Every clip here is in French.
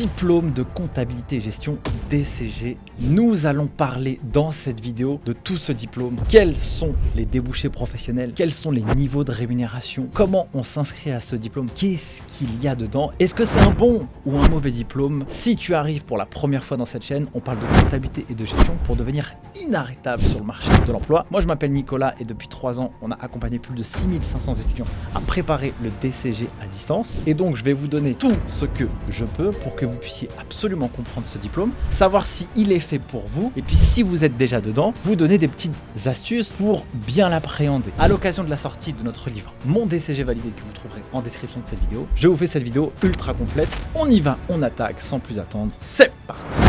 diplôme de comptabilité et gestion DCG. Nous allons parler dans cette vidéo de tout ce diplôme. Quels sont les débouchés professionnels? Quels sont les niveaux de rémunération? Comment on s'inscrit à ce diplôme? Qu'est-ce qu'il y a dedans? Est-ce que c'est un bon ou un mauvais diplôme? Si tu arrives pour la première fois dans cette chaîne, on parle de comptabilité et de gestion pour devenir inarrêtable sur le marché de l'emploi. Moi, je m'appelle Nicolas et depuis 3 ans, on a accompagné plus de 6500 étudiants à préparer le DCG à distance. Et donc, je vais vous donner tout ce que je peux pour que vous puissiez absolument comprendre ce diplôme, savoir si il est fait pour vous, et puis si vous êtes déjà dedans, vous donner des petites astuces pour bien l'appréhender. À l'occasion de la sortie de notre livre Mon DCG validé, que vous trouverez en description de cette vidéo, je vous fais cette vidéo ultra complète. On y va, on attaque sans plus attendre. C'est parti!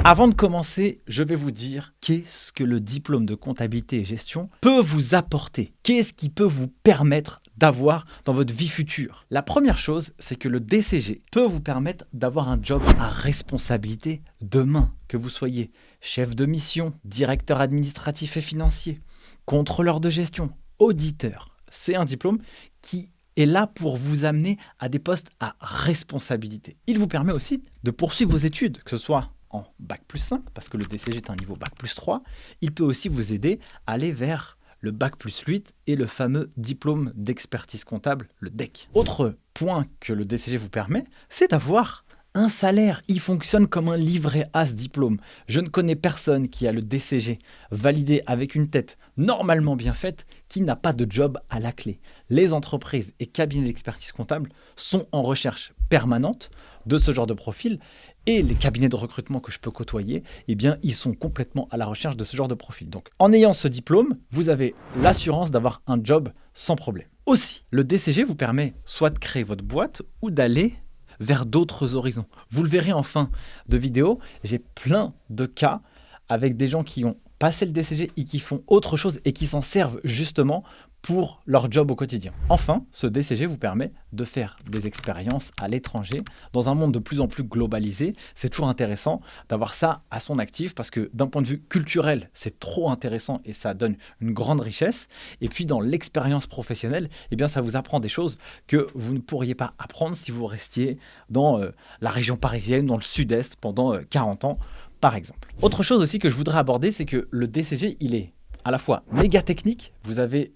Avant de commencer, je vais vous dire qu'est-ce que le diplôme de comptabilité et gestion peut vous apporter. Qu'est-ce qui peut vous permettre d'avoir dans votre vie future? La première chose, c'est que le DCG peut vous permettre d'avoir un job à responsabilité demain, que vous soyez chef de mission, directeur administratif et financier, contrôleur de gestion, auditeur. C'est un diplôme qui est là pour vous amener à des postes à responsabilité. Il vous permet aussi de poursuivre vos études, que ce soit en Bac+5, parce que le DCG est un niveau Bac+3, il peut aussi vous aider à aller vers le Bac+8 et le fameux diplôme d'expertise comptable, le DEC. Autre point que le DCG vous permet, c'est d'avoir un salaire. Il fonctionne comme un livret A, ce diplôme. Je ne connais personne qui a le DCG validé avec une tête normalement bien faite qui n'a pas de job à la clé. Les entreprises et cabinets d'expertise comptable sont en recherche permanente de ce genre de profil et les cabinets de recrutement que je peux côtoyer, eh bien, ils sont complètement à la recherche de ce genre de profil. Donc, en ayant ce diplôme, vous avez l'assurance d'avoir un job sans problème. Aussi, le DCG vous permet soit de créer votre boîte ou d'aller vers d'autres horizons. Vous le verrez en fin de vidéo, j'ai plein de cas avec des gens qui ont passé le DCG et qui font autre chose et qui s'en servent justement pour leur job au quotidien. Enfin, ce DCG vous permet de faire des expériences à l'étranger dans un monde de plus en plus globalisé. C'est toujours intéressant d'avoir ça à son actif parce que d'un point de vue culturel, c'est trop intéressant et ça donne une grande richesse. Et puis dans l'expérience professionnelle, eh bien, ça vous apprend des choses que vous ne pourriez pas apprendre si vous restiez dans la région parisienne, dans le sud-est pendant 40 ans, par exemple. Autre chose aussi que je voudrais aborder, c'est que le DCG, il est à la fois méga technique, vous avez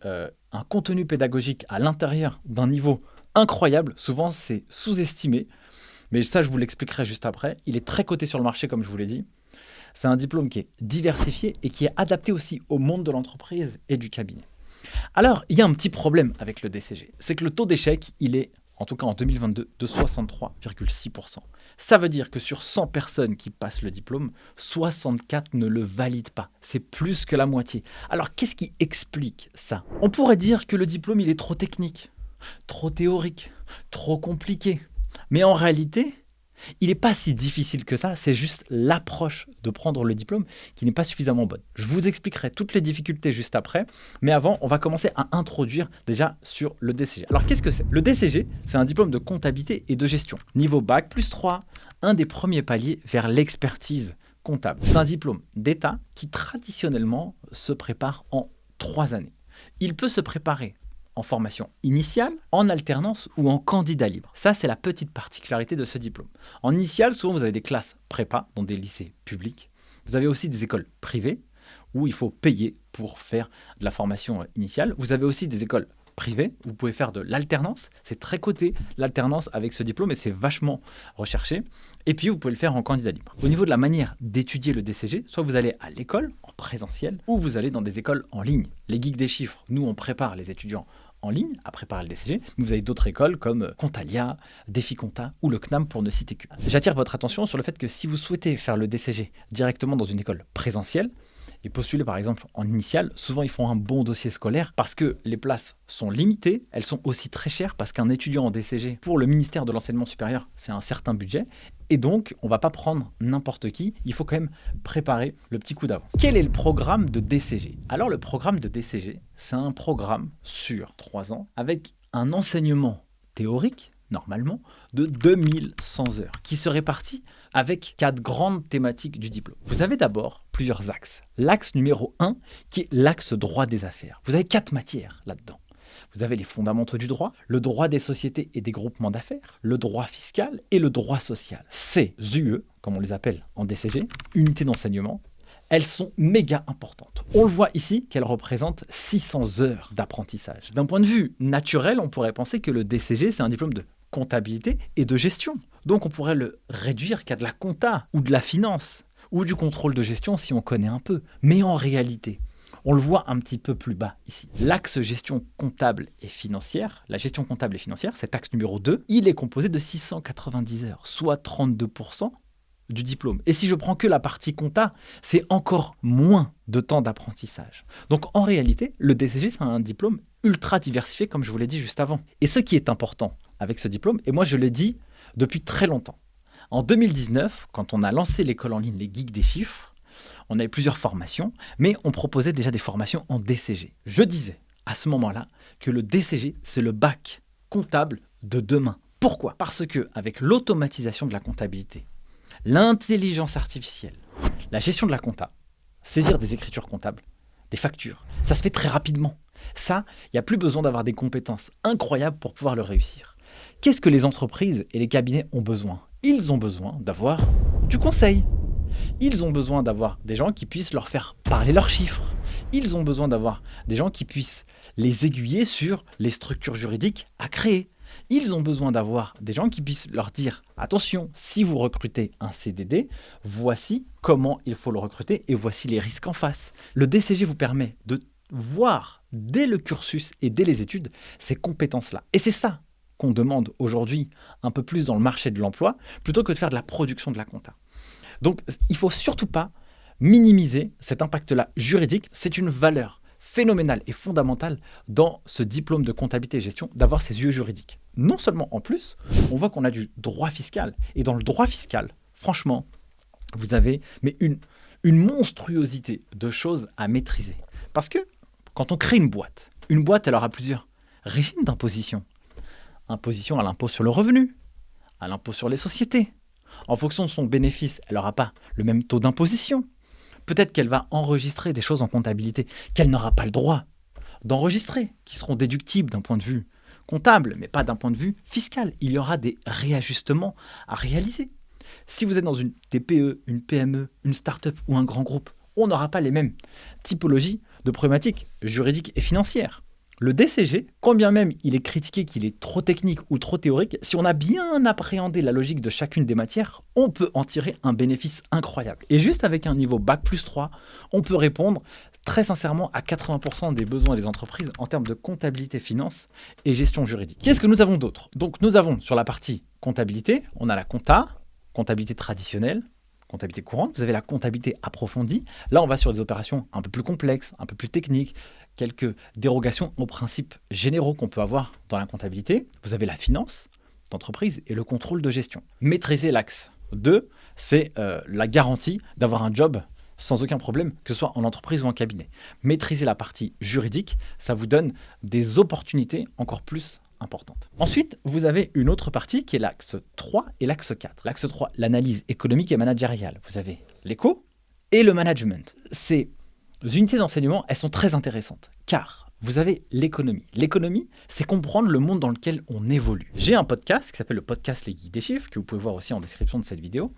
un contenu pédagogique à l'intérieur d'un niveau incroyable, souvent c'est sous-estimé, mais ça je vous l'expliquerai juste après. Il est très coté sur le marché comme je vous l'ai dit. C'est un diplôme qui est diversifié et qui est adapté aussi au monde de l'entreprise et du cabinet. Alors, il y a un petit problème avec le DCG, c'est que le taux d'échec, il est, en tout cas en 2022, de 63,6%. Ça veut dire que sur 100 personnes qui passent le diplôme, 64 ne le valident pas. C'est plus que la moitié. Alors, qu'est-ce qui explique ça? On pourrait dire que le diplôme, il est trop technique, trop théorique, trop compliqué. Mais en réalité, il n'est pas si difficile que ça, c'est juste l'approche de prendre le diplôme qui n'est pas suffisamment bonne. Je vous expliquerai toutes les difficultés juste après, mais avant, on va commencer à introduire déjà sur le DCG. Alors, qu'est-ce que c'est? Le DCG, c'est un diplôme de comptabilité et de gestion. Niveau Bac+3, un des premiers paliers vers l'expertise comptable. C'est un diplôme d'État qui traditionnellement se prépare en 3 années. Il peut se préparer en formation initiale, en alternance ou en candidat libre. Ça, c'est la petite particularité de ce diplôme. En initiale, souvent, vous avez des classes prépa dans des lycées publics. Vous avez aussi des écoles privées où il faut payer pour faire de la formation initiale. Vous avez aussi des écoles privées où vous pouvez faire de l'alternance. C'est très coté, l'alternance avec ce diplôme et c'est vachement recherché. Et puis, vous pouvez le faire en candidat libre. Au niveau de la manière d'étudier le DCG, soit vous allez à l'école en présentiel ou vous allez dans des écoles en ligne. Les geeks des chiffres, nous, on prépare les étudiants en ligne à préparer le DCG. Vous avez d'autres écoles comme Contalia, Défi Compta ou le CNAM pour ne citer que. J'attire votre attention sur le fait que si vous souhaitez faire le DCG directement dans une école présentielle, et postuler par exemple en initiale, souvent ils font un bon dossier scolaire parce que les places sont limitées, elles sont aussi très chères parce qu'un étudiant en DCG pour le ministère de l'enseignement supérieur, c'est un certain budget et donc on ne va pas prendre n'importe qui, il faut quand même préparer le petit coup d'avance. Quel est le programme de DCG? Alors le programme de DCG, c'est un programme sur 3 ans avec un enseignement théorique, normalement, de 2100 heures, qui se répartit avec 4 grandes thématiques du diplôme. Vous avez d'abord plusieurs axes. L'axe numéro 1, qui est l'axe droit des affaires. Vous avez 4 matières là-dedans. Vous avez les fondamentaux du droit, le droit des sociétés et des groupements d'affaires, le droit fiscal et le droit social. Ces UE, comme on les appelle en DCG, unités d'enseignement, elles sont méga importantes. On le voit ici qu'elles représentent 600 heures d'apprentissage. D'un point de vue naturel, on pourrait penser que le DCG, c'est un diplôme de comptabilité et de gestion. Donc on pourrait le réduire qu'à de la compta ou de la finance ou du contrôle de gestion si on connaît un peu. Mais en réalité, on le voit un petit peu plus bas ici. L'axe gestion comptable et financière, la gestion comptable et financière, cet axe numéro 2, il est composé de 690 heures, soit 32% du diplôme. Et si je prends que la partie compta, c'est encore moins de temps d'apprentissage. Donc en réalité, le DCG, c'est un diplôme ultra diversifié, comme je vous l'ai dit juste avant. Et ce qui est important avec ce diplôme, et moi je le dis depuis très longtemps, en 2019, quand on a lancé l'école en ligne Les Geeks des Chiffres, on avait plusieurs formations, mais on proposait déjà des formations en DCG. Je disais à ce moment-là que le DCG, c'est le bac comptable de demain. Pourquoi ? Parce qu'avec l'automatisation de la comptabilité, l'intelligence artificielle, la gestion de la compta, saisir des écritures comptables, des factures, ça se fait très rapidement. Ça, il n'y a plus besoin d'avoir des compétences incroyables pour pouvoir le réussir. Qu'est-ce que les entreprises et les cabinets ont besoin ? Ils ont besoin d'avoir du conseil. Ils ont besoin d'avoir des gens qui puissent leur faire parler leurs chiffres. Ils ont besoin d'avoir des gens qui puissent les aiguiller sur les structures juridiques à créer. Ils ont besoin d'avoir des gens qui puissent leur dire « Attention, si vous recrutez un CDD, voici comment il faut le recruter et voici les risques en face. » Le DCG vous permet de voir dès le cursus et dès les études ces compétences-là. Et c'est ça qu'on demande aujourd'hui un peu plus dans le marché de l'emploi plutôt que de faire de la production de la compta. Donc, il ne faut surtout pas minimiser cet impact-là juridique. C'est une valeur phénoménale et fondamentale dans ce diplôme de comptabilité et gestion d'avoir ces yeux juridiques. Non seulement en plus, on voit qu'on a du droit fiscal. Et dans le droit fiscal, franchement, vous avez une monstruosité de choses à maîtriser. Parce que quand on crée une boîte, elle aura plusieurs régimes d'imposition. Imposition à l'impôt sur le revenu, à l'impôt sur les sociétés. En fonction de son bénéfice, elle n'aura pas le même taux d'imposition. Peut-être qu'elle va enregistrer des choses en comptabilité qu'elle n'aura pas le droit d'enregistrer, qui seront déductibles d'un point de vue comptable, mais pas d'un point de vue fiscal. Il y aura des réajustements à réaliser. Si vous êtes dans une TPE, une PME, une start-up ou un grand groupe, on n'aura pas les mêmes typologies de problématiques juridiques et financières. Le DCG, quand bien même il est critiqué qu'il est trop technique ou trop théorique, si on a bien appréhendé la logique de chacune des matières, on peut en tirer un bénéfice incroyable. Et juste avec un niveau Bac+3, on peut répondre très sincèrement à 80% des besoins des entreprises en termes de comptabilité, finance et gestion juridique. Qu'est-ce que nous avons d'autre ? Donc nous avons sur la partie comptabilité, on a la comptabilité traditionnelle, comptabilité courante, vous avez la comptabilité approfondie. Là, on va sur des opérations un peu plus complexes, un peu plus techniques, quelques dérogations aux principes généraux qu'on peut avoir dans la comptabilité. Vous avez la finance d'entreprise et le contrôle de gestion. Maîtriser l'axe 2, c'est la garantie d'avoir un job sans aucun problème, que ce soit en entreprise ou en cabinet. Maîtriser la partie juridique, ça vous donne des opportunités encore plus importantes. Ensuite, vous avez une autre partie qui est l'axe 3 et l'axe 4. L'axe 3, l'analyse économique et managériale. Vous avez l'éco et le management. Ces unités d'enseignement, elles sont très intéressantes car vous avez l'économie. L'économie, c'est comprendre le monde dans lequel on évolue. J'ai un podcast qui s'appelle le podcast Les Geeks des Chiffres, que vous pouvez voir aussi en description de cette vidéo,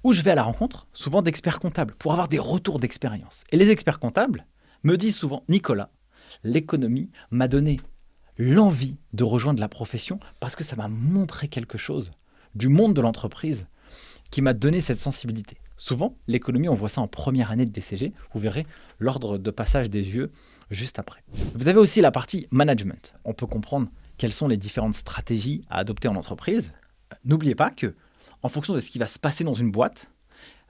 où je vais à la rencontre souvent d'experts comptables pour avoir des retours d'expérience. Et les experts comptables me disent souvent « Nicolas, l'économie m'a donné l'envie de rejoindre la profession parce que ça m'a montré quelque chose du monde de l'entreprise qui m'a donné cette sensibilité. » Souvent, l'économie, on voit ça en première année de DCG. Vous verrez l'ordre de passage des yeux juste après. Vous avez aussi la partie management. On peut comprendre quelles sont les différentes stratégies à adopter en entreprise. N'oubliez pas que, en fonction de ce qui va se passer dans une boîte,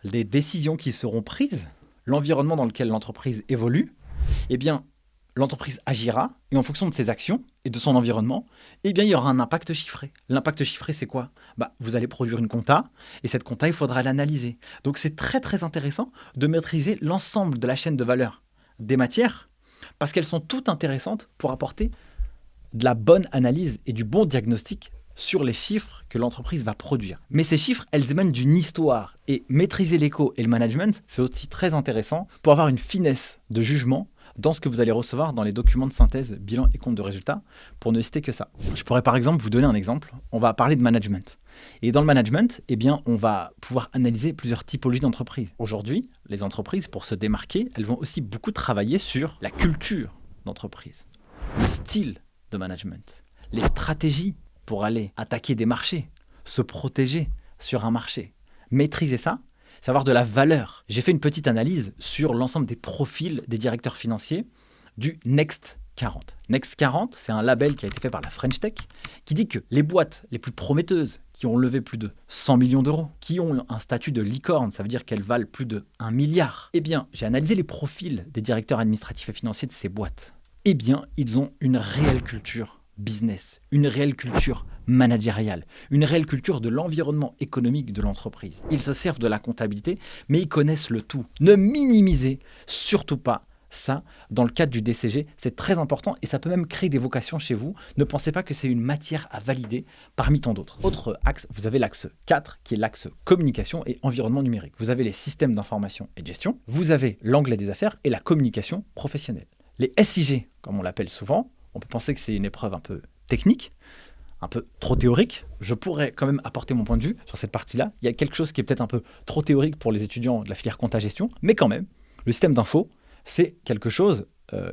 les décisions qui seront prises, l'environnement dans lequel l'entreprise évolue, eh bien, l'entreprise agira et en fonction de ses actions et de son environnement, eh bien, il y aura un impact chiffré. L'impact chiffré, c'est quoi ? Vous allez produire une compta et cette compta, il faudra l'analyser. Donc, c'est très, très intéressant de maîtriser l'ensemble de la chaîne de valeur des matières parce qu'elles sont toutes intéressantes pour apporter de la bonne analyse et du bon diagnostic sur les chiffres que l'entreprise va produire. Mais ces chiffres, elles émanent d'une histoire et maîtriser l'éco et le management, c'est aussi très intéressant pour avoir une finesse de jugement dans ce que vous allez recevoir dans les documents de synthèse, bilan et compte de résultats, pour ne citer que ça. Je pourrais par exemple vous donner un exemple. On va parler de management. Et dans le management, eh bien, on va pouvoir analyser plusieurs typologies d'entreprises. Aujourd'hui, les entreprises, pour se démarquer, elles vont aussi beaucoup travailler sur la culture d'entreprise, le style de management, les stratégies pour aller attaquer des marchés, se protéger sur un marché. Maîtriser ça, savoir de la valeur. J'ai fait une petite analyse sur l'ensemble des profils des directeurs financiers du Next 40. Next 40, c'est un label qui a été fait par la French Tech, qui dit que les boîtes les plus prometteuses, qui ont levé plus de 100 millions d'euros, qui ont un statut de licorne, ça veut dire qu'elles valent plus de 1 milliard, eh bien, j'ai analysé les profils des directeurs administratifs et financiers de ces boîtes. Eh bien, ils ont une réelle culture business, une réelle culture managériale, une réelle culture de l'environnement économique de l'entreprise. Ils se servent de la comptabilité, mais ils connaissent le tout. Ne minimisez surtout pas ça dans le cadre du DCG, c'est très important et ça peut même créer des vocations chez vous. Ne pensez pas que c'est une matière à valider parmi tant d'autres. Autre axe, vous avez l'axe 4 qui est l'axe communication et environnement numérique. Vous avez les systèmes d'information et de gestion, vous avez l'anglais des affaires et la communication professionnelle. Les SIG, comme on l'appelle souvent, on peut penser que c'est une épreuve un peu technique, un peu trop théorique. Je pourrais quand même apporter mon point de vue sur cette partie-là. Il y a quelque chose qui est peut-être un peu trop théorique pour les étudiants de la filière compta-gestion, mais quand même, le système d'info, c'est quelque chose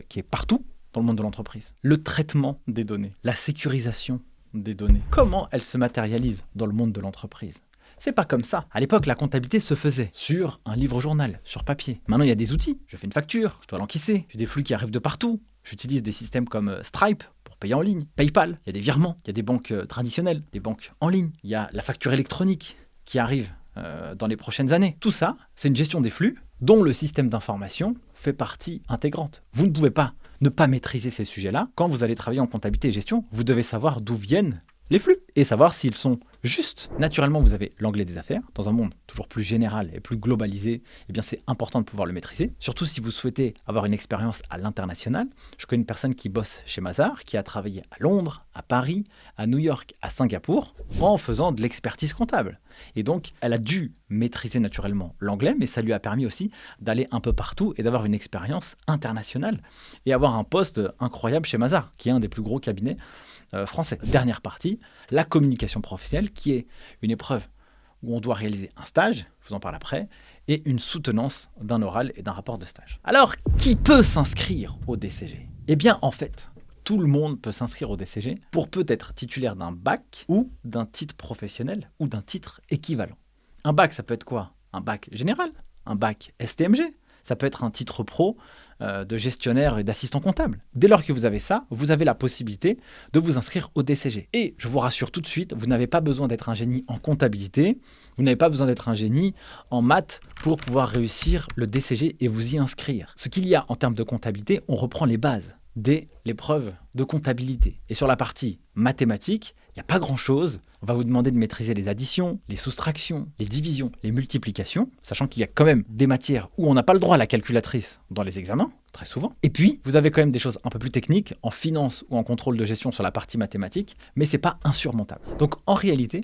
qui est partout dans le monde de l'entreprise. Le traitement des données, la sécurisation des données, comment elles se matérialisent dans le monde de l'entreprise. C'est pas comme ça. À l'époque, la comptabilité se faisait sur un livre-journal, sur papier. Maintenant, il y a des outils. Je fais une facture, je dois l'encaisser. J'ai des flux qui arrivent de partout. J'utilise des systèmes comme Stripe pour payer en ligne, PayPal. Il y a des virements, il y a des banques traditionnelles, des banques en ligne. Il y a la facture électronique qui arrive dans les prochaines années. Tout ça, c'est une gestion des flux dont le système d'information fait partie intégrante. Vous ne pouvez pas ne pas maîtriser ces sujets-là. Quand vous allez travailler en comptabilité et gestion, vous devez savoir d'où viennent les flux et savoir s'ils sont justes. Naturellement, vous avez l'anglais des affaires. Dans un monde toujours plus général et plus globalisé, eh bien, c'est important de pouvoir le maîtriser. Surtout si vous souhaitez avoir une expérience à l'international. Je connais une personne qui bosse chez Mazars, qui a travaillé à Londres, à Paris, à New York, à Singapour, en faisant de l'expertise comptable. Et donc, elle a dû maîtriser naturellement l'anglais, mais ça lui a permis aussi d'aller un peu partout et d'avoir une expérience internationale et avoir un poste incroyable chez Mazars, qui est un des plus gros cabinets français. Dernière partie, la communication professionnelle, qui est une épreuve où on doit réaliser un stage, je vous en parle après, et une soutenance d'un oral et d'un rapport de stage. Alors, qui peut s'inscrire au DCG ? Eh bien, en fait, tout le monde peut s'inscrire au DCG pour peu être titulaire d'un bac ou d'un titre professionnel ou d'un titre équivalent. Un bac, ça peut être quoi ? Un bac général, un bac STMG, ça peut être un titre pro de gestionnaire et d'assistant comptable. Dès lors que vous avez ça, vous avez la possibilité de vous inscrire au DCG. Et je vous rassure tout de suite, vous n'avez pas besoin d'être un génie en comptabilité, vous n'avez pas besoin d'être un génie en maths pour pouvoir réussir le DCG et vous y inscrire. Ce qu'il y a en termes de comptabilité, on reprend les bases dès l'épreuve de comptabilité. Et sur la partie mathématiques, il n'y a pas grand-chose. On va vous demander de maîtriser les additions, les soustractions, les divisions, les multiplications, sachant qu'il y a quand même des matières où on n'a pas le droit à la calculatrice dans les examens, très souvent. Et puis, vous avez quand même des choses un peu plus techniques en finance ou en contrôle de gestion sur la partie mathématique, mais ce n'est pas insurmontable. Donc en réalité,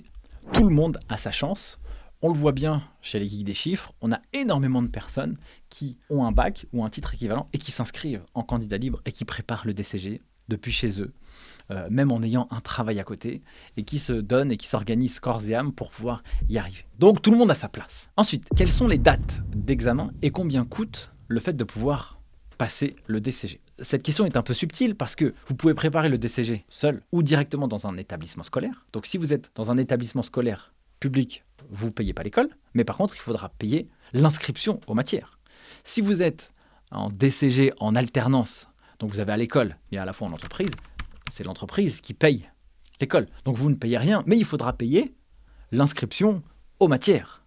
tout le monde a sa chance. On le voit bien chez les geeks des chiffres, on a énormément de personnes qui ont un bac ou un titre équivalent et qui s'inscrivent en candidat libre et qui préparent le DCG depuis chez eux, même en ayant un travail à côté, et qui se donnent et qui s'organisent corps et âme pour pouvoir y arriver. Donc tout le monde a sa place. Ensuite, quelles sont les dates d'examen et combien coûte le fait de pouvoir passer le DCG ? Cette question est un peu subtile parce que vous pouvez préparer le DCG seul ou directement dans un établissement scolaire. Donc si vous êtes dans un établissement scolaire public, vous ne payez pas l'école, mais par contre, il faudra payer l'inscription aux matières. Si vous êtes en DCG en alternance, donc vous avez à l'école et à la fois en entreprise, c'est l'entreprise qui paye l'école. Donc vous ne payez rien, mais il faudra payer l'inscription aux matières.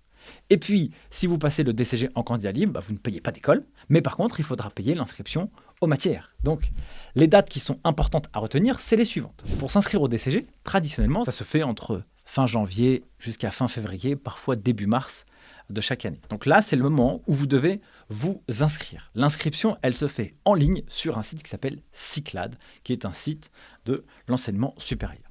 Et puis, si vous passez le DCG en candidat libre, vous ne payez pas d'école, mais par contre, il faudra payer l'inscription aux matières. Donc, les dates qui sont importantes à retenir, c'est les suivantes. Pour s'inscrire au DCG, traditionnellement, ça se fait entre fin janvier jusqu'à fin février, parfois début mars de chaque année. Donc là, c'est le moment où vous devez vous inscrire. L'inscription, elle se fait en ligne sur un site qui s'appelle Cyclades, qui est un site de l'enseignement supérieur.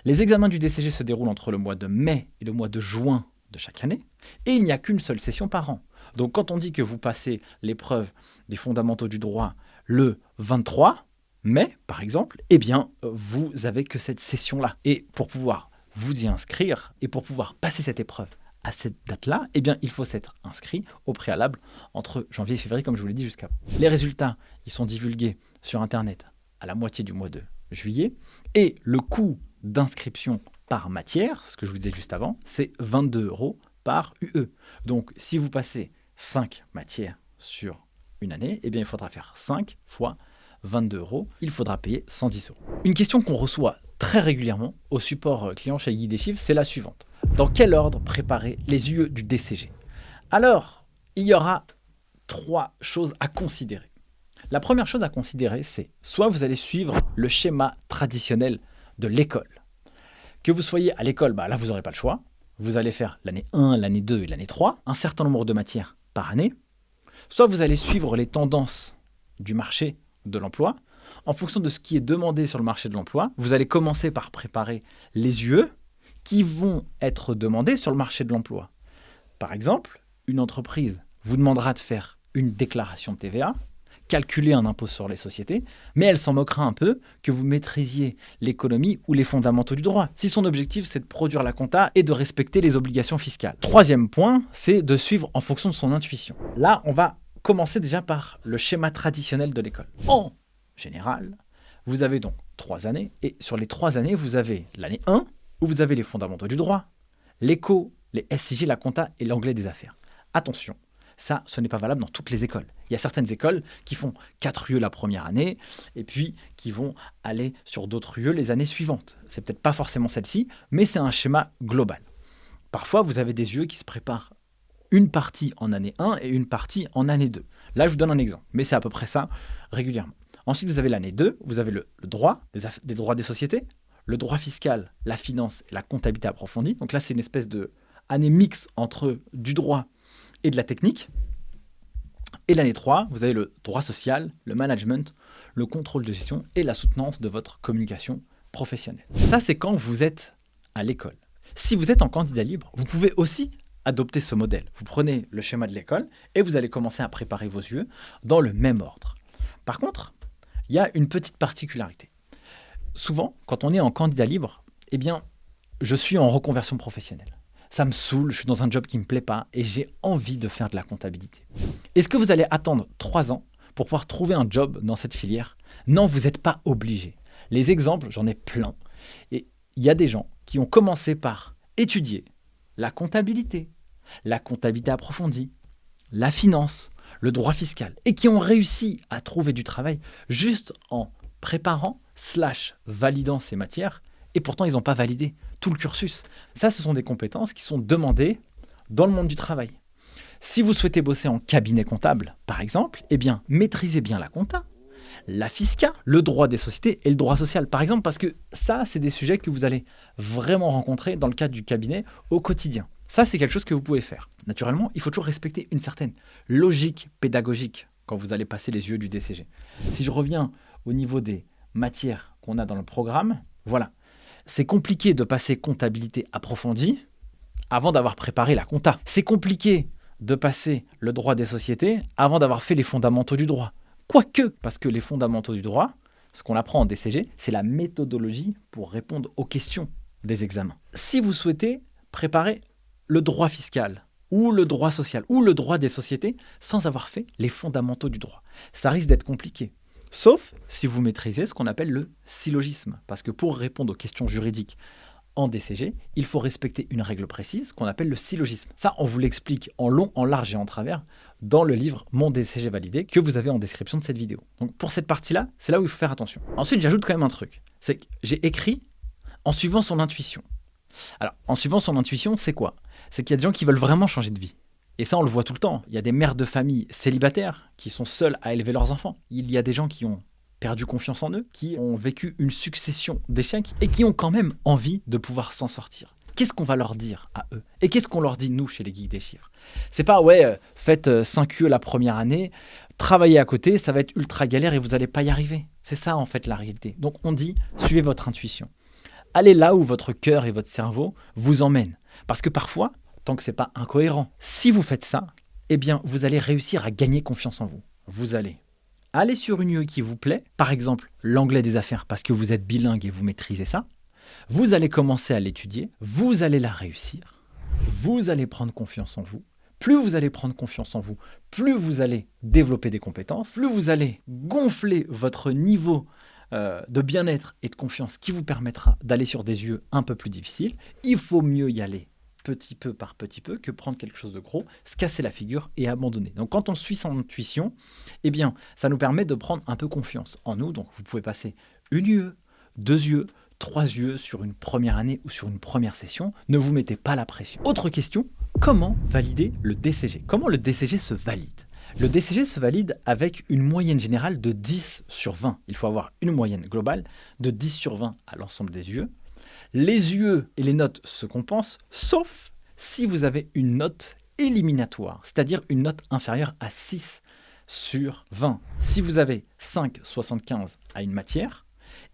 Les examens du DCG se déroulent entre le mois de mai et le mois de juin de chaque année, et il n'y a qu'une seule session par an. Donc quand on dit que vous passez l'épreuve des fondamentaux du droit le 23 mai, par exemple, eh bien, vous avez que cette session-là. Et pour pouvoir vous y inscrire et pour pouvoir passer cette épreuve à cette date-là, eh bien, il faut s'être inscrit au préalable entre janvier et février, comme je vous l'ai dit jusqu'avant. Les résultats, ils sont divulgués sur Internet à la moitié du mois de juillet. Et le coût d'inscription par matière, ce que je vous disais juste avant, c'est 22 € par UE. Donc, si vous passez 5 matières sur une année, eh bien, il faudra faire 5 fois 22 €. Il faudra payer 110 €. Une question qu'on reçoit très régulièrement au support client chez Guide des Chiffres, c'est la suivante. Dans quel ordre préparer les UE du DCG? Alors, il y aura 3 choses à considérer. La première chose à considérer, c'est soit vous allez suivre le schéma traditionnel de l'école. Que vous soyez à l'école, là vous n'aurez pas le choix. Vous allez faire l'année 1, l'année 2 et l'année 3, un certain nombre de matières par année. Soit vous allez suivre les tendances du marché de l'emploi. En fonction de ce qui est demandé sur le marché de l'emploi, vous allez commencer par préparer les UE qui vont être demandés sur le marché de l'emploi. Par exemple, une entreprise vous demandera de faire une déclaration de TVA, calculer un impôt sur les sociétés, mais elle s'en moquera un peu que vous maîtrisiez l'économie ou les fondamentaux du droit, si son objectif c'est de produire la compta et de respecter les obligations fiscales. Troisième point, c'est de suivre en fonction de son intuition. Là, on va commencer déjà par le schéma traditionnel de l'école. En général, vous avez donc 3 années, et sur les 3 années, vous avez l'année 1, où vous avez les fondamentaux du droit, l'éco, les SIG, la compta et l'anglais des affaires. Attention, ça, ce n'est pas valable dans toutes les écoles. Il y a certaines écoles qui font 4 UE la première année, et puis qui vont aller sur d'autres UE les années suivantes. C'est peut-être pas forcément celle-ci, mais c'est un schéma global. Parfois, vous avez des UE qui se préparent une partie en année 1 et une partie en année 2. Là, je vous donne un exemple, mais c'est à peu près ça régulièrement. Ensuite, vous avez l'année 2, vous avez le droit, des droits des sociétés, le droit fiscal, la finance et la comptabilité approfondie. Donc là, c'est une espèce d'année mix entre du droit et de la technique. Et l'année 3, vous avez le droit social, le management, le contrôle de gestion et la soutenance de votre communication professionnelle. Ça, c'est quand vous êtes à l'école. Si vous êtes en candidat libre, vous pouvez aussi adopter ce modèle. Vous prenez le schéma de l'école et vous allez commencer à préparer vos UE dans le même ordre. Par contre, il y a une petite particularité. Souvent, quand on est en candidat libre, eh bien, je suis en reconversion professionnelle. Ça me saoule, je suis dans un job qui ne me plaît pas et j'ai envie de faire de la comptabilité. Est-ce que vous allez attendre 3 ans pour pouvoir trouver un job dans cette filière? Non, vous n'êtes pas obligé. Les exemples, j'en ai plein. Et il y a des gens qui ont commencé par étudier la comptabilité approfondie, la finance, le droit fiscal, et qui ont réussi à trouver du travail juste en préparant / validant ces matières, et pourtant ils n'ont pas validé tout le cursus. Ça, ce sont des compétences qui sont demandées dans le monde du travail. Si vous souhaitez bosser en cabinet comptable, par exemple, eh bien, maîtrisez bien la compta, la fisca, le droit des sociétés et le droit social, par exemple, parce que ça, c'est des sujets que vous allez vraiment rencontrer dans le cadre du cabinet au quotidien. Ça, c'est quelque chose que vous pouvez faire. Naturellement, il faut toujours respecter une certaine logique pédagogique quand vous allez passer les UE du DCG. Si je reviens au niveau des matières qu'on a dans le programme, voilà. C'est compliqué de passer comptabilité approfondie avant d'avoir préparé la compta. C'est compliqué de passer le droit des sociétés avant d'avoir fait les fondamentaux du droit. Quoique, parce que les fondamentaux du droit, ce qu'on apprend en DCG, c'est la méthodologie pour répondre aux questions des examens. Si vous souhaitez préparer le droit fiscal ou le droit social ou le droit des sociétés sans avoir fait les fondamentaux du droit, ça risque d'être compliqué. Sauf si vous maîtrisez ce qu'on appelle le syllogisme. Parce que pour répondre aux questions juridiques en DCG, il faut respecter une règle précise qu'on appelle le syllogisme. Ça, on vous l'explique en long, en large et en travers dans le livre Mon DCG validé que vous avez en description de cette vidéo. Donc pour cette partie-là, c'est là où il faut faire attention. Ensuite, j'ajoute quand même un truc. C'est que j'ai écrit en suivant son intuition. Alors, en suivant son intuition, c'est quoi? C'est qu'il y a des gens qui veulent vraiment changer de vie. Et ça, on le voit tout le temps. Il y a des mères de famille célibataires qui sont seules à élever leurs enfants. Il y a des gens qui ont perdu confiance en eux, qui ont vécu une succession d'échecs et qui ont quand même envie de pouvoir s'en sortir. Qu'est-ce qu'on va leur dire à eux? Et qu'est-ce qu'on leur dit, nous, chez les Guides des Chiffres? C'est pas, faites 5 UE la première année, travaillez à côté, ça va être ultra galère et vous n'allez pas y arriver. C'est ça, en fait, la réalité. Donc, on dit, suivez votre intuition. Allez là où votre cœur et votre cerveau vous emmènent. Parce que parfois, tant que ce n'est pas incohérent, si vous faites ça, eh bien, vous allez réussir à gagner confiance en vous. Vous allez allez sur une UE qui vous plaît, par exemple l'anglais des affaires parce que vous êtes bilingue et vous maîtrisez ça. Vous allez commencer à l'étudier, vous allez la réussir, vous allez prendre confiance en vous. Plus vous allez prendre confiance en vous, plus vous allez développer des compétences, plus vous allez gonfler votre niveau de bien-être et de confiance qui vous permettra d'aller sur des UE un peu plus difficiles. Il faut mieux y aller petit peu par petit peu que prendre quelque chose de gros, se casser la figure et abandonner. Donc quand on suit son intuition, eh bien, ça nous permet de prendre un peu confiance en nous. Donc vous pouvez passer une UE, 2 UE, 3 UE sur une première année ou sur une première session. Ne vous mettez pas la pression. Autre question, comment valider le DCG? Comment le DCG se valide? Le DCG se valide avec une moyenne générale de 10 sur 20. Il faut avoir une moyenne globale de 10 sur 20 à l'ensemble des UE. Les UE et les notes se compensent, sauf si vous avez une note éliminatoire, c'est-à-dire une note inférieure à 6 sur 20. Si vous avez 5,75 à une matière,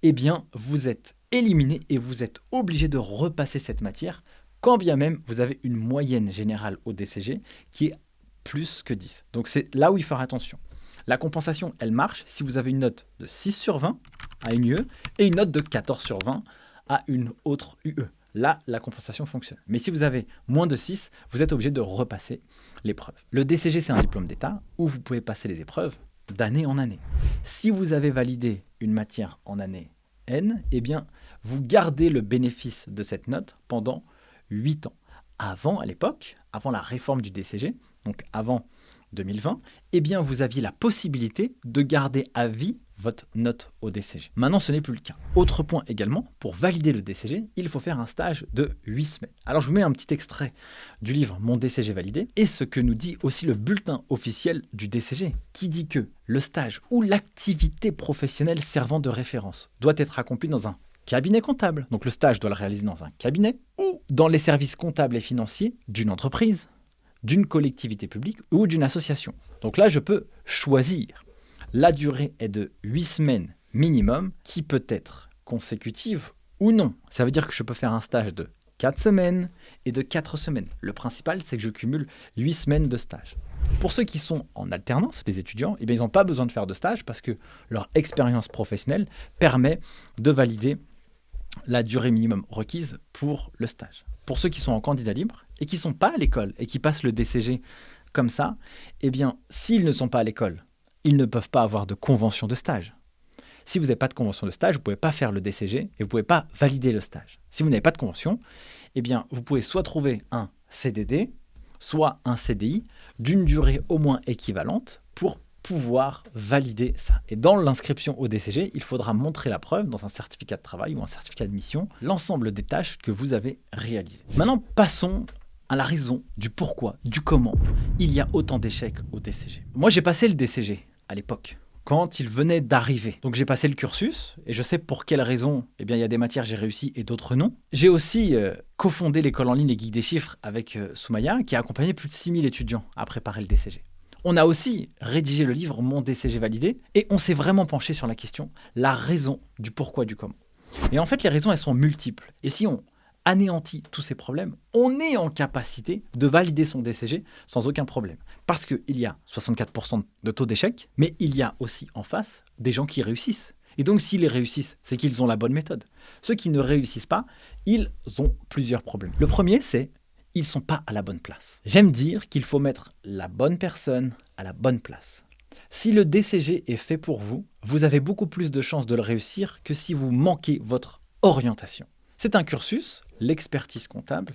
eh bien, vous êtes éliminé et vous êtes obligé de repasser cette matière, quand bien même vous avez une moyenne générale au DCG qui est plus que 10. Donc c'est là où il faut faire attention. La compensation, elle marche si vous avez une note de 6 sur 20 à une UE et une note de 14 sur 20 à une autre UE. Là, la compensation fonctionne. Mais si vous avez moins de 6, vous êtes obligé de repasser l'épreuve. Le DCG, c'est un diplôme d'État où vous pouvez passer les épreuves d'année en année. Si vous avez validé une matière en année N, eh bien, vous gardez le bénéfice de cette note pendant 8 ans. Avant, à l'époque, avant la réforme du DCG, donc avant 2020, eh bien, vous aviez la possibilité de garder à vie votre note au DCG. Maintenant, ce n'est plus le cas. Autre point également, pour valider le DCG, il faut faire un stage de 8 semaines. Alors, je vous mets un petit extrait du livre Mon DCG validé et ce que nous dit aussi le bulletin officiel du DCG, qui dit que le stage ou l'activité professionnelle servant de référence doit être accompli dans un cabinet comptable. Donc, le stage doit le réaliser dans un cabinet ou dans les services comptables et financiers d'une entreprise, d'une collectivité publique ou d'une association. Donc là, je peux choisir. La durée est de 8 semaines minimum, qui peut être consécutive ou non. Ça veut dire que je peux faire un stage de 4 semaines et de 4 semaines. Le principal, c'est que je cumule 8 semaines de stage. Pour ceux qui sont en alternance, les étudiants, eh bien, ils n'ont pas besoin de faire de stage parce que leur expérience professionnelle permet de valider la durée minimum requise pour le stage. Pour ceux qui sont en candidat libre et qui ne sont pas à l'école et qui passent le DCG comme ça, eh bien, s'ils ne sont pas à l'école, ils ne peuvent pas avoir de convention de stage. Si vous n'avez pas de convention de stage, vous ne pouvez pas faire le DCG et vous ne pouvez pas valider le stage. Si vous n'avez pas de convention, eh bien, vous pouvez soit trouver un CDD, soit un CDI d'une durée au moins équivalente pour pouvoir valider ça. Et dans l'inscription au DCG, il faudra montrer la preuve dans un certificat de travail ou un certificat de mission, l'ensemble des tâches que vous avez réalisées. Maintenant, passons à la raison du pourquoi, du comment il y a autant d'échecs au DCG. Moi, j'ai passé le DCG à l'époque, quand il venait d'arriver. Donc j'ai passé le cursus et je sais pour quelles raisons. Eh bien, il y a des matières j'ai réussi et d'autres non. J'ai aussi cofondé l'école en ligne Les Geeks des Chiffres avec Soumaya, qui a accompagné plus de 6000 étudiants à préparer le DCG. On a aussi rédigé le livre Mon DCG validé et on s'est vraiment penché sur la question, la raison du pourquoi, du comment. Et en fait, les raisons, elles sont multiples. Et si on anéantit tous ces problèmes, on est en capacité de valider son DCG sans aucun problème. Parce qu'il y a 64% de taux d'échec, mais il y a aussi en face des gens qui réussissent. Et donc, s'ils réussissent, c'est qu'ils ont la bonne méthode. Ceux qui ne réussissent pas, ils ont plusieurs problèmes. Le premier, c'est ils ne sont pas à la bonne place. J'aime dire qu'il faut mettre la bonne personne à la bonne place. Si le DCG est fait pour vous, vous avez beaucoup plus de chances de le réussir que si vous manquez votre orientation. C'est un cursus, l'expertise comptable,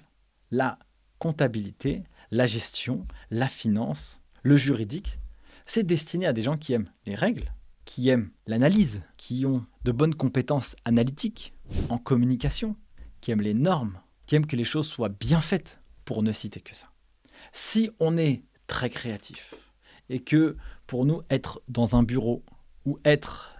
la comptabilité, la gestion, la finance, le juridique. C'est destiné à des gens qui aiment les règles, qui aiment l'analyse, qui ont de bonnes compétences analytiques en communication, qui aiment les normes, qui aiment que les choses soient bien faites, pour ne citer que ça. Si on est très créatif et que pour nous, être dans un bureau ou être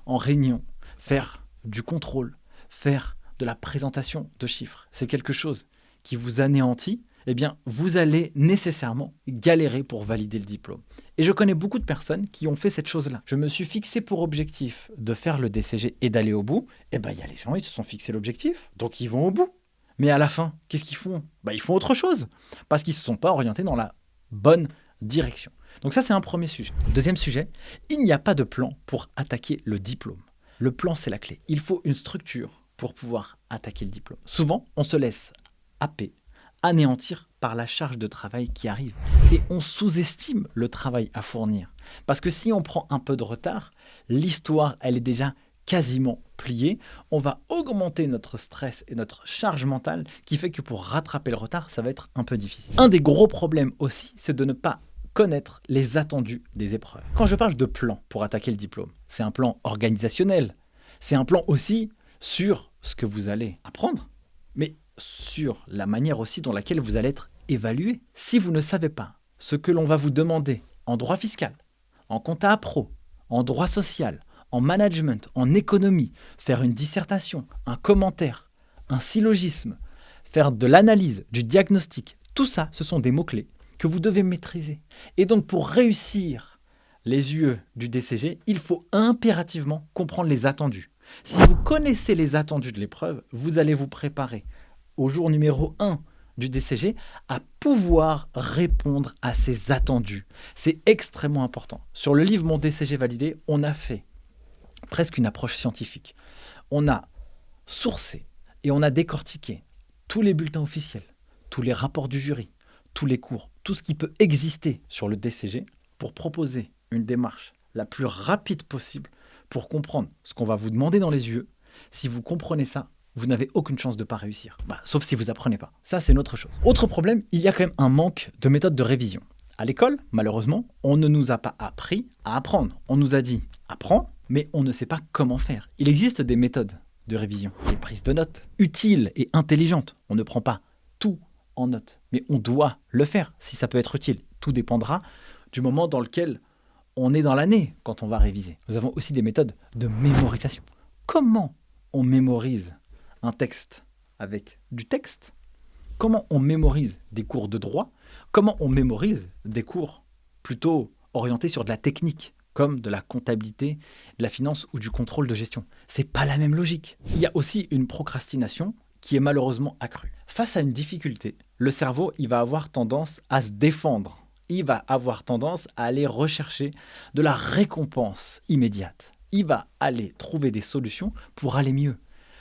en réunion, faire du contrôle, faire de la présentation de chiffres, c'est quelque chose qui vous anéantit, eh bien, vous allez nécessairement galérer pour valider le diplôme. Et je connais beaucoup de personnes qui ont fait cette chose-là. Je me suis fixé pour objectif de faire le DCG et d'aller au bout. Eh bien, il y a les gens, ils se sont fixés l'objectif, donc ils vont au bout. Mais à la fin, qu'est-ce qu'ils font ? Ils font autre chose, parce qu'ils ne se sont pas orientés dans la bonne direction. Donc ça, c'est un premier sujet. Deuxième sujet, il n'y a pas de plan pour attaquer le diplôme. Le plan, c'est la clé. Il faut une structure pour pouvoir attaquer le diplôme. Souvent, on se laisse happer, anéantir par la charge de travail qui arrive. Et on sous-estime le travail à fournir. Parce que si on prend un peu de retard, l'histoire, elle est déjà quasiment pliée. On va augmenter notre stress et notre charge mentale qui fait que pour rattraper le retard, ça va être un peu difficile. Un des gros problèmes aussi, c'est de ne pas connaître les attendus des épreuves. Quand je parle de plan pour attaquer le diplôme, c'est un plan organisationnel. C'est un plan aussi sur ce que vous allez apprendre, mais sur la manière aussi dans laquelle vous allez être évalué. Si vous ne savez pas ce que l'on va vous demander en droit fiscal, en compta pro, en droit social, en management, en économie, faire une dissertation, un commentaire, un syllogisme, faire de l'analyse, du diagnostic, tout ça, ce sont des mots-clés que vous devez maîtriser. Et donc, pour réussir les UE du DCG, il faut impérativement comprendre les attendus. Si vous connaissez les attendus de l'épreuve, vous allez vous préparer au jour numéro 1 du DCG à pouvoir répondre à ces attendus. C'est extrêmement important. Sur le livre Mon DCG validé, on a fait presque une approche scientifique. On a sourcé et on a décortiqué tous les bulletins officiels, tous les rapports du jury, tous les cours, tout ce qui peut exister sur le DCG pour proposer une démarche la plus rapide possible pour comprendre ce qu'on va vous demander dans les UE. Si vous comprenez ça, vous n'avez aucune chance de ne pas réussir. Sauf si vous apprenez pas. Ça, c'est une autre chose. Autre problème, il y a quand même un manque de méthode de révision. À l'école, malheureusement, on ne nous a pas appris à apprendre. On nous a dit « apprends », mais on ne sait pas comment faire. Il existe des méthodes de révision, des prises de notes utiles et intelligentes. On ne prend pas tout en note, mais on doit le faire si ça peut être utile. Tout dépendra du moment dans lequel on est dans l'année quand on va réviser. Nous avons aussi des méthodes de mémorisation. Comment on mémorise un texte avec du texte? Comment on mémorise des cours de droit? Comment on mémorise des cours plutôt orientés sur de la technique, comme de la comptabilité, de la finance ou du contrôle de gestion? C'est pas la même logique. Il y a aussi une procrastination qui est malheureusement accrue. Face à une difficulté, le cerveau, il va avoir tendance à se défendre. Il va avoir tendance à aller rechercher de la récompense immédiate. Il va aller trouver des solutions pour aller mieux.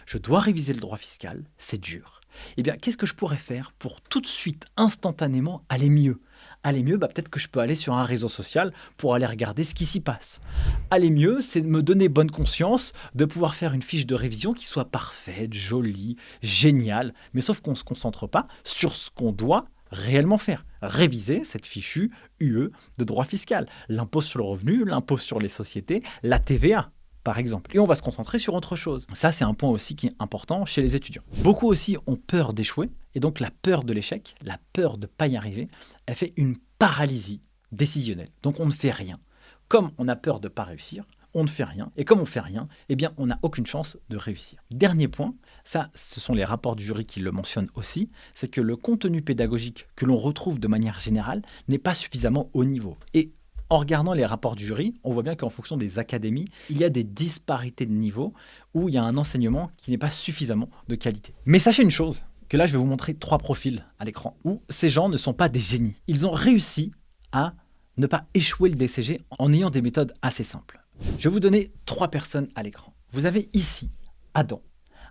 Je dois réviser le droit fiscal, c'est dur. Eh bien, qu'est-ce que je pourrais faire pour tout de suite, instantanément, aller mieux? Aller mieux, peut-être que je peux aller sur un réseau social pour aller regarder ce qui s'y passe. Aller mieux, c'est de me donner bonne conscience de pouvoir faire une fiche de révision qui soit parfaite, jolie, géniale, mais sauf qu'on ne se concentre pas sur ce qu'on doit réellement faire. Réviser cette fichue UE de droit fiscal. L'impôt sur le revenu, l'impôt sur les sociétés, la TVA. Par exemple. Et on va se concentrer sur autre chose. Ça, c'est un point aussi qui est important chez les étudiants. Beaucoup aussi ont peur d'échouer, et donc la peur de l'échec, la peur de ne pas y arriver, elle fait une paralysie décisionnelle. Donc on ne fait rien. Comme on a peur de ne pas réussir, on ne fait rien. Et comme on ne fait rien, eh bien on n'a aucune chance de réussir. Dernier point, ça, ce sont les rapports du jury qui le mentionnent aussi, c'est que le contenu pédagogique que l'on retrouve de manière générale n'est pas suffisamment haut niveau. Et en regardant les rapports du jury, on voit bien qu'en fonction des académies, il y a des disparités de niveau où il y a un enseignement qui n'est pas suffisamment de qualité. Mais sachez une chose, que là je vais vous montrer 3 profils à l'écran, où ces gens ne sont pas des génies. Ils ont réussi à ne pas échouer le DCG en ayant des méthodes assez simples. Je vais vous donner 3 personnes à l'écran. Vous avez ici Adam.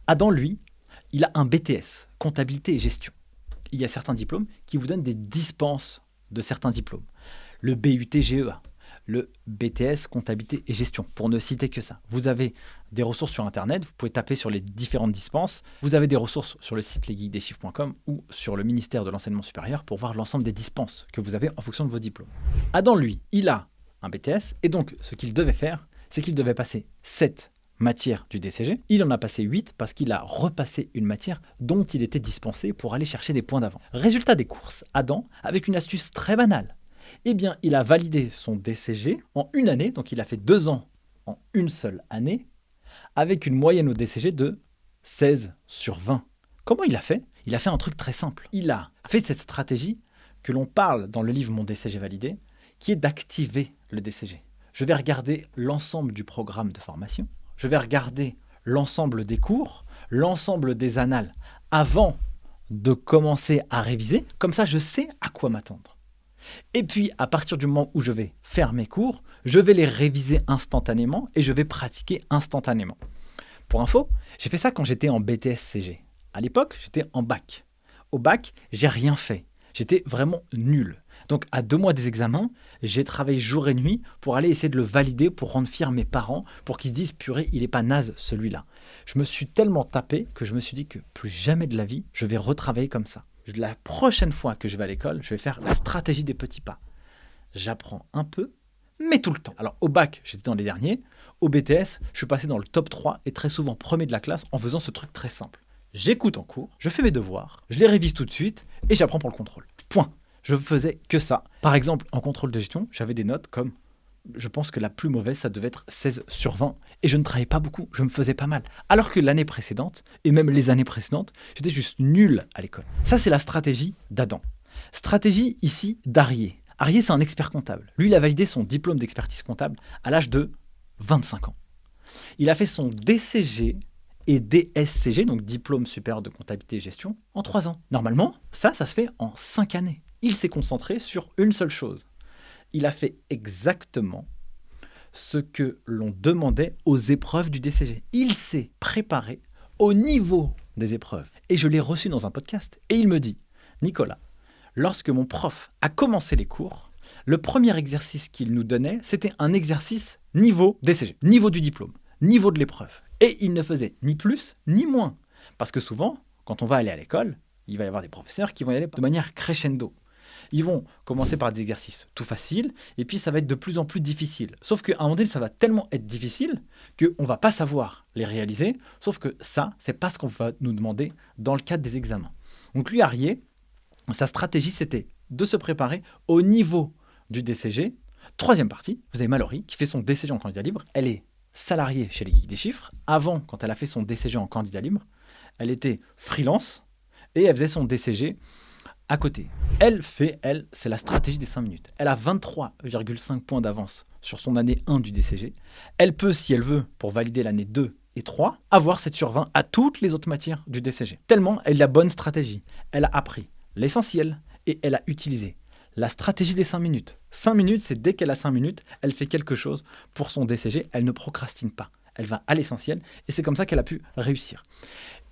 Adam, lui, il a un BTS, comptabilité et gestion. Il y a certains diplômes qui vous donnent des dispenses de certains diplômes. Le BUT-GEA, le BTS comptabilité et gestion, pour ne citer que ça. Vous avez des ressources sur Internet, vous pouvez taper sur les différentes dispenses. Vous avez des ressources sur le site lesguideschiffres.com ou sur le ministère de l'Enseignement supérieur pour voir l'ensemble des dispenses que vous avez en fonction de vos diplômes. Adam, lui, il a un BTS et donc ce qu'il devait faire, c'est qu'il devait passer 7 matières du DCG. Il en a passé 8 parce qu'il a repassé une matière dont il était dispensé pour aller chercher des points d'avance. Résultat des courses, Adam, avec une astuce très banale, eh bien, il a validé son DCG en une année, donc il a fait 2 ans en une seule année, avec une moyenne au DCG de 16 sur 20. Comment il a fait? Il a fait un truc très simple. Il a fait cette stratégie que l'on parle dans le livre Mon DCG validé, qui est d'activer le DCG. Je vais regarder l'ensemble du programme de formation, je vais regarder l'ensemble des cours, l'ensemble des annales, avant de commencer à réviser. Comme ça, je sais à quoi m'attendre. Et puis, à partir du moment où je vais faire mes cours, je vais les réviser instantanément et je vais pratiquer instantanément. Pour info, j'ai fait ça quand j'étais en BTS-CG. À l'époque, j'étais en bac. Au bac, j'ai rien fait. J'étais vraiment nul. Donc, à 2 mois des examens, j'ai travaillé jour et nuit pour aller essayer de le valider, pour rendre fiers mes parents, pour qu'ils se disent « purée, il est pas naze celui-là ». Je me suis tellement tapé que je me suis dit que plus jamais de la vie, je vais retravailler comme ça. La prochaine fois que je vais à l'école, je vais faire la stratégie des petits pas. J'apprends un peu, mais tout le temps. Alors, au bac, j'étais dans les derniers. Au BTS, je suis passé dans le top 3 et très souvent premier de la classe en faisant ce truc très simple. J'écoute en cours, je fais mes devoirs, je les révise tout de suite et j'apprends pour le contrôle. Point. Je faisais que ça. Par exemple, en contrôle de gestion, j'avais des notes comme, je pense que la plus mauvaise, ça devait être 16/20. Et je ne travaillais pas beaucoup, je me faisais pas mal. Alors que l'année précédente, et même les années précédentes, j'étais juste nul à l'école. Ça, c'est la stratégie d'Adam. Stratégie ici d'Arié. Arié, c'est un expert comptable. Lui, il a validé son diplôme d'expertise comptable à l'âge de 25 ans. Il a fait son DCG et DSCG, donc diplôme supérieur de comptabilité et gestion, en 3 ans. Normalement, ça se fait en 5 années. Il s'est concentré sur une seule chose. Il a fait exactement ce que l'on demandait aux épreuves du DCG. Il s'est préparé au niveau des épreuves. Et je l'ai reçu dans un podcast. Et il me dit, Nicolas, lorsque mon prof a commencé les cours, le premier exercice qu'il nous donnait, c'était un exercice niveau DCG, niveau du diplôme, niveau de l'épreuve. Et il ne faisait ni plus ni moins. Parce que souvent, quand on va aller à l'école, il va y avoir des professeurs qui vont y aller de manière crescendo. Ils vont commencer par des exercices tout faciles, et puis ça va être de plus en plus difficile. Sauf qu'à un moment donné, ça va tellement être difficile qu'on ne va pas savoir les réaliser, sauf que ça, c'est pas ce qu'on va nous demander dans le cadre des examens. Donc lui, Arié, sa stratégie, c'était de se préparer au niveau du DCG. Troisième partie, vous avez Mallory, qui fait son DCG en candidat libre. Elle est salariée chez les Geeks des Chiffres. Avant, quand elle a fait son DCG en candidat libre, elle était freelance, et elle faisait son DCG à côté. C'est la stratégie des 5 minutes. Elle a 23,5 points d'avance sur son année 1 du DCG. Elle peut, si elle veut, pour valider l'année 2 et 3, avoir 7/20 à toutes les autres matières du DCG. Tellement elle a la bonne stratégie. Elle a appris l'essentiel et elle a utilisé la stratégie des 5 minutes. 5 minutes, c'est dès qu'elle a 5 minutes, elle fait quelque chose pour son DCG. Elle ne procrastine pas. Elle va à l'essentiel et c'est comme ça qu'elle a pu réussir.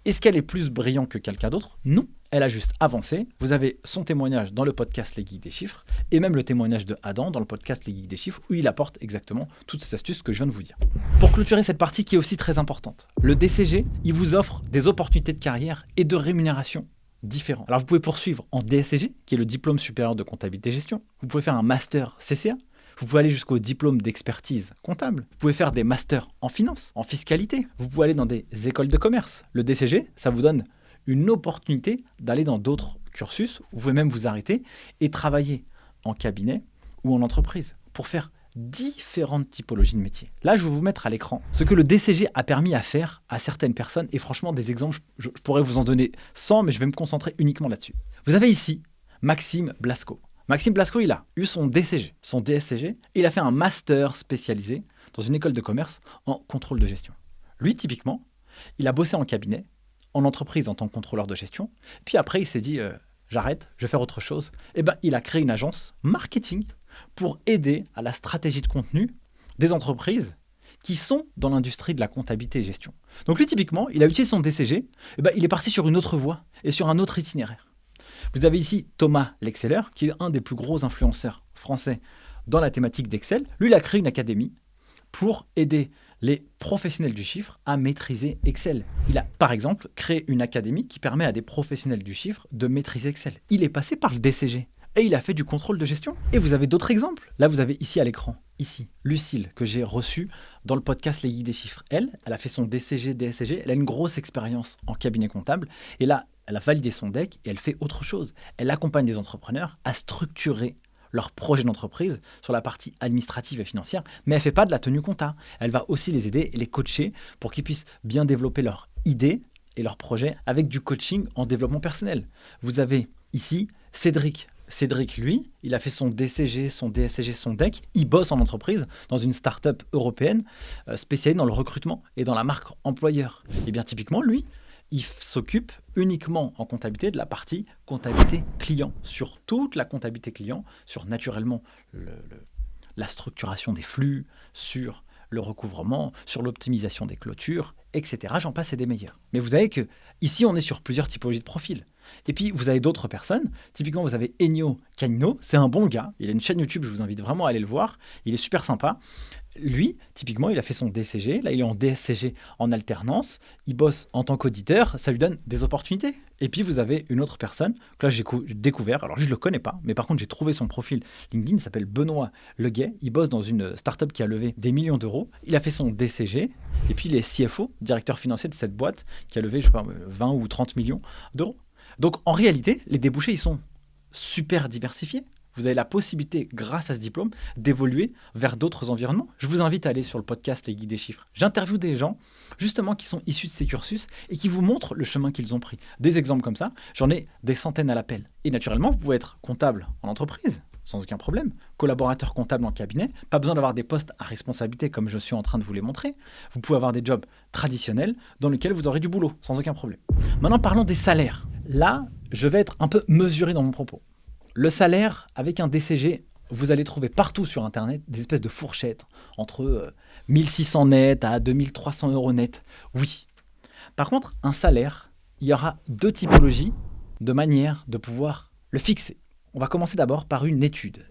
Est-ce qu'elle est plus brillante que quelqu'un d'autre? Non. Elle a juste avancé. Vous avez son témoignage dans le podcast Les Geeks des Chiffres et même le témoignage de Adam dans le podcast Les Geeks des Chiffres où il apporte exactement toutes ces astuces que je viens de vous dire. Pour clôturer cette partie qui est aussi très importante, le DCG, il vous offre des opportunités de carrière et de rémunération différentes. Alors vous pouvez poursuivre en DSCG, qui est le diplôme supérieur de comptabilité et gestion. Vous pouvez faire un master CCA. Vous pouvez aller jusqu'au diplôme d'expertise comptable. Vous pouvez faire des masters en finance, en fiscalité. Vous pouvez aller dans des écoles de commerce. Le DCG, ça vous donne une opportunité d'aller dans d'autres cursus. Vous pouvez même vous arrêter et travailler en cabinet ou en entreprise pour faire différentes typologies de métiers. Là, je vais vous mettre à l'écran ce que le DCG a permis à faire à certaines personnes. Et franchement, des exemples, je pourrais vous en donner 100, mais je vais me concentrer uniquement là-dessus. Vous avez ici Maxime Blasco. Maxime Blasco, il a eu son DCG, son DSCG, et il a fait un master spécialisé dans une école de commerce en contrôle de gestion. Lui, typiquement, il a bossé en cabinet, en entreprise en tant que contrôleur de gestion, puis après, il s'est dit j'arrête, je vais faire autre chose. Et ben, il a créé une agence marketing pour aider à la stratégie de contenu des entreprises qui sont dans l'industrie de la comptabilité et gestion. Donc lui, typiquement, il a utilisé son DCG, et ben, il est parti sur une autre voie et sur un autre itinéraire. Vous avez ici Thomas L'Exceller, qui est un des plus gros influenceurs français dans la thématique d'Excel. Lui, il a créé une académie pour aider les professionnels du chiffre à maîtriser Excel. Il a, par exemple, créé une académie qui permet à des professionnels du chiffre de maîtriser Excel. Il est passé par le DCG et il a fait du contrôle de gestion. Et vous avez d'autres exemples. Là, vous avez ici à l'écran, ici, Lucille, que j'ai reçue dans le podcast Les Geeks des Chiffres. Elle a fait son DCG, DSCG. Elle a une grosse expérience en cabinet comptable. Et là, elle a validé son deck et elle fait autre chose. Elle accompagne des entrepreneurs à structurer leur projet d'entreprise sur la partie administrative et financière, mais elle ne fait pas de la tenue compta. Elle va aussi les aider et les coacher pour qu'ils puissent bien développer leurs idées et leurs projets avec du coaching en développement personnel. Vous avez ici Cédric. Cédric, lui, il a fait son DCG, son DSCG, son DEC. Il bosse en entreprise dans une start-up européenne spécialisée dans le recrutement et dans la marque employeur. Et bien typiquement, lui, il s'occupe uniquement en comptabilité de la partie comptabilité client, sur toute la comptabilité client, sur naturellement la structuration des flux, sur le recouvrement, sur l'optimisation des clôtures, etc. J'en passe et des meilleurs. Mais vous savez que ici, on est sur plusieurs typologies de profils. Et puis, vous avez d'autres personnes. Typiquement, vous avez Ennio Canino. C'est un bon gars. Il a une chaîne YouTube. Je vous invite vraiment à aller le voir. Il est super sympa. Lui, typiquement, il a fait son DCG. Là, il est en DSCG en alternance. Il bosse en tant qu'auditeur. Ça lui donne des opportunités. Et puis, vous avez une autre personne que là, j'ai découvert. Alors, je ne le connais pas. Mais par contre, j'ai trouvé son profil LinkedIn. Il s'appelle Benoît Leguet. Il bosse dans une startup qui a levé des millions d'euros. Il a fait son DCG. Et puis, il est CFO, directeur financier de cette boîte qui a levé, je sais pas, 20 ou 30 millions d'euros. Donc, en réalité, les débouchés, ils sont super diversifiés. Vous avez la possibilité, grâce à ce diplôme, d'évoluer vers d'autres environnements. Je vous invite à aller sur le podcast Les Guides des Chiffres. J'interviewe des gens, justement, qui sont issus de ces cursus et qui vous montrent le chemin qu'ils ont pris. Des exemples comme ça, j'en ai des centaines à l'appel. Et naturellement, vous pouvez être comptable en entreprise, sans aucun problème. Collaborateur comptable en cabinet, pas besoin d'avoir des postes à responsabilité comme je suis en train de vous les montrer. Vous pouvez avoir des jobs traditionnels dans lesquels vous aurez du boulot, sans aucun problème. Maintenant, parlons des salaires. Là, je vais être un peu mesuré dans mon propos. Le salaire, avec un DCG, vous allez trouver partout sur Internet des espèces de fourchettes entre 1600 net à 2300 euros net. Oui. Par contre, un salaire, il y aura deux typologies de manière de pouvoir le fixer. On va commencer d'abord par une étude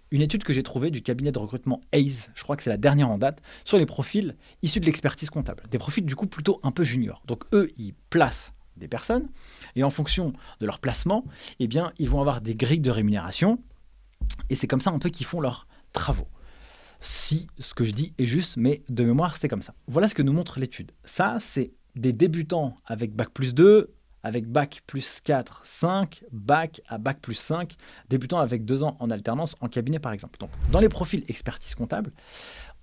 que j'ai trouvée du cabinet de recrutement Hayes, je crois que c'est la dernière en date, sur les profils issus de l'expertise comptable. Des profils du coup plutôt un peu juniors. Donc eux, ils placent des personnes et en fonction de leur placement, eh bien, ils vont avoir des grilles de rémunération et c'est comme ça un peu qu'ils font leurs travaux. Si ce que je dis est juste, mais de mémoire, c'est comme ça. Voilà ce que nous montre l'étude. Ça, c'est des débutants avec bac plus 2, avec bac plus 4, 5, bac à bac plus 5, débutants avec 2 ans en alternance en cabinet par exemple. Donc, dans les profils expertise comptable,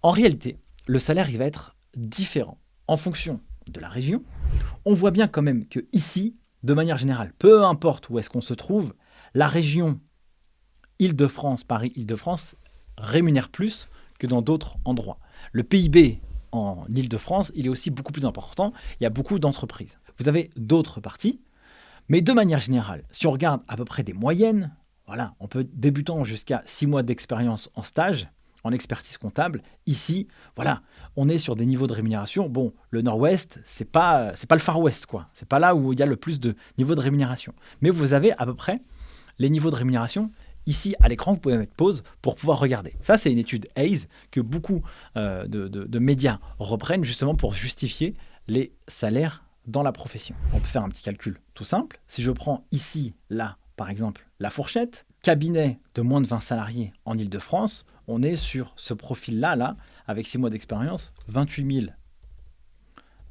en réalité, le salaire il va être différent en fonction de la région. On voit bien quand même que ici, de manière générale, peu importe où est-ce qu'on se trouve, la région Île-de-France, Paris-Île-de-France rémunère plus que dans d'autres endroits. Le PIB en Île-de-France, il est aussi beaucoup plus important. Il y a beaucoup d'entreprises. Vous avez d'autres parties, mais de manière générale, si on regarde à peu près des moyennes, voilà, on peut débutant jusqu'à 6 mois d'expérience en stage, en expertise comptable. Ici, voilà, on est sur des niveaux de rémunération. Bon, le Nord-Ouest, c'est pas le Far West, quoi. C'est pas là où il y a le plus de niveaux de rémunération. Mais vous avez à peu près les niveaux de rémunération. Ici, à l'écran, vous pouvez mettre pause pour pouvoir regarder. Ça, c'est une étude Hayes que beaucoup de médias reprennent justement pour justifier les salaires dans la profession. On peut faire un petit calcul tout simple. Si je prends ici, là, par exemple, la fourchette, cabinet de moins de 20 salariés en Île-de-France, on est sur ce profil-là, là, avec 6 mois d'expérience, 28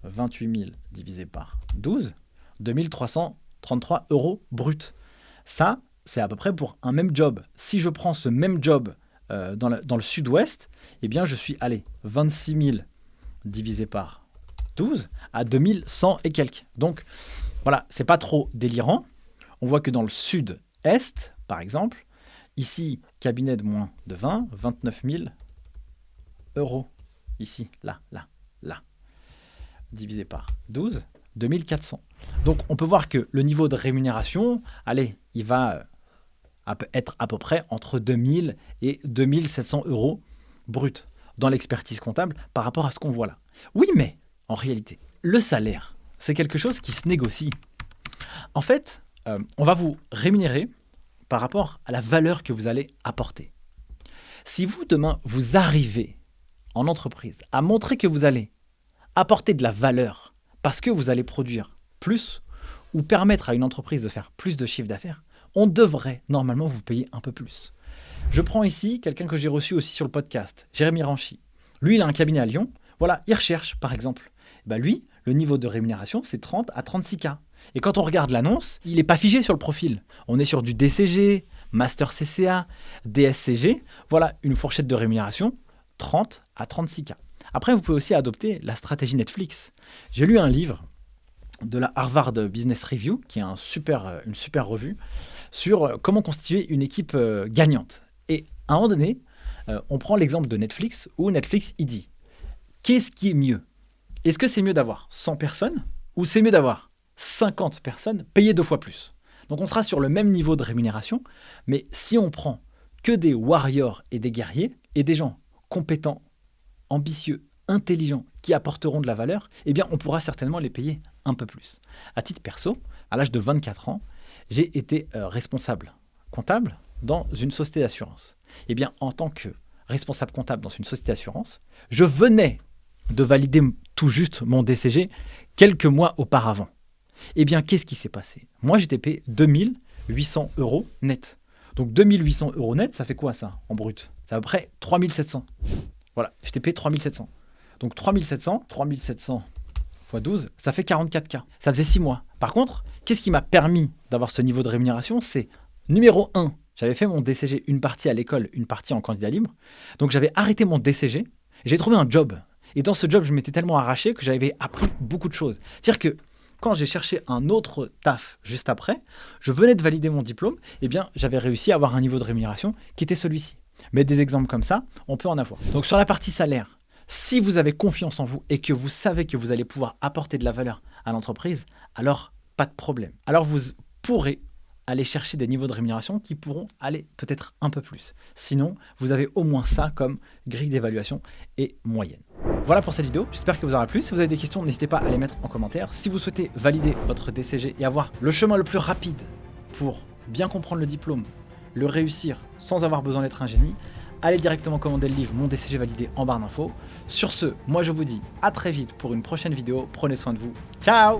000 divisé par 12, 2333 euros brut. Ça, c'est à peu près pour un même job. Si je prends ce même job dans le sud-ouest, eh bien, je suis, 26 000 divisé par 12 à 2100 et quelques. Donc, voilà, c'est pas trop délirant. On voit que dans le sud-est, par exemple, ici, cabinet de moins de 20, 29 000 euros. Ici, là, divisé par 12, 2400. Donc, on peut voir que le niveau de rémunération, il va être à peu près entre 2000 et 2700 euros brut dans l'expertise comptable par rapport à ce qu'on voit là. Oui, mais en réalité, le salaire, c'est quelque chose qui se négocie. En fait, on va vous rémunérer par rapport à la valeur que vous allez apporter. Si vous, demain, vous arrivez en entreprise à montrer que vous allez apporter de la valeur parce que vous allez produire plus ou permettre à une entreprise de faire plus de chiffre d'affaires, on devrait normalement vous payer un peu plus. Je prends ici quelqu'un que j'ai reçu aussi sur le podcast, Jérémy Ranchy. Lui, il a un cabinet à Lyon. Voilà, il recherche, par exemple. Lui, le niveau de rémunération, c'est 30 à 36K. Et quand on regarde l'annonce, il n'est pas figé sur le profil. On est sur du DCG, Master CCA, DSCG. Voilà, une fourchette de rémunération, 30 à 36K. Après, vous pouvez aussi adopter la stratégie Netflix. J'ai lu un livre de la Harvard Business Review, qui est une super revue, sur comment constituer une équipe gagnante. Et à un moment donné, on prend l'exemple de Netflix, où Netflix, il dit, qu'est-ce qui est mieux ? Est-ce que c'est mieux d'avoir 100 personnes ou c'est mieux d'avoir 50 personnes payées 2 fois plus. Donc on sera sur le même niveau de rémunération, mais si on prend que des warriors et des guerriers, et des gens compétents, ambitieux, intelligents, qui apporteront de la valeur, eh bien on pourra certainement les payer un peu plus. À titre perso, à l'âge de 24 ans, j'ai été responsable comptable dans une société d'assurance. Eh bien, en tant que responsable comptable dans une société d'assurance, je venais de valider tout juste mon DCG quelques mois auparavant. Eh bien, qu'est-ce qui s'est passé? Moi, j'étais payé 2800 € net. Donc 2800 € net, ça fait quoi ça en brut? C'est à peu près 3700. Voilà, j'étais payé 3700. Donc 3700 x 12, ça fait 44K. Ça faisait 6 mois. Par contre, qu'est-ce qui m'a permis d'avoir ce niveau de rémunération? C'est numéro 1, j'avais fait mon DCG, une partie à l'école, une partie en candidat libre. Donc j'avais arrêté mon DCG, j'ai trouvé un job. Et dans ce job, je m'étais tellement arraché que j'avais appris beaucoup de choses. C'est-à-dire que quand j'ai cherché un autre taf juste après, je venais de valider mon diplôme, eh bien j'avais réussi à avoir un niveau de rémunération qui était celui-ci. Mais des exemples comme ça, on peut en avoir. Donc sur la partie salaire, si vous avez confiance en vous et que vous savez que vous allez pouvoir apporter de la valeur à l'entreprise, alors pas de problème. Alors vous pourrez aller chercher des niveaux de rémunération qui pourront aller peut-être un peu plus. Sinon, vous avez au moins ça comme grille d'évaluation et moyenne. Voilà pour cette vidéo, j'espère qu'elle vous aura plu. Si vous avez des questions, n'hésitez pas à les mettre en commentaire. Si vous souhaitez valider votre DCG et avoir le chemin le plus rapide pour bien comprendre le diplôme, le réussir sans avoir besoin d'être un génie, allez directement commander le livre Mon DCG validé en barre d'infos. Sur ce, moi je vous dis à très vite pour une prochaine vidéo. Prenez soin de vous. Ciao!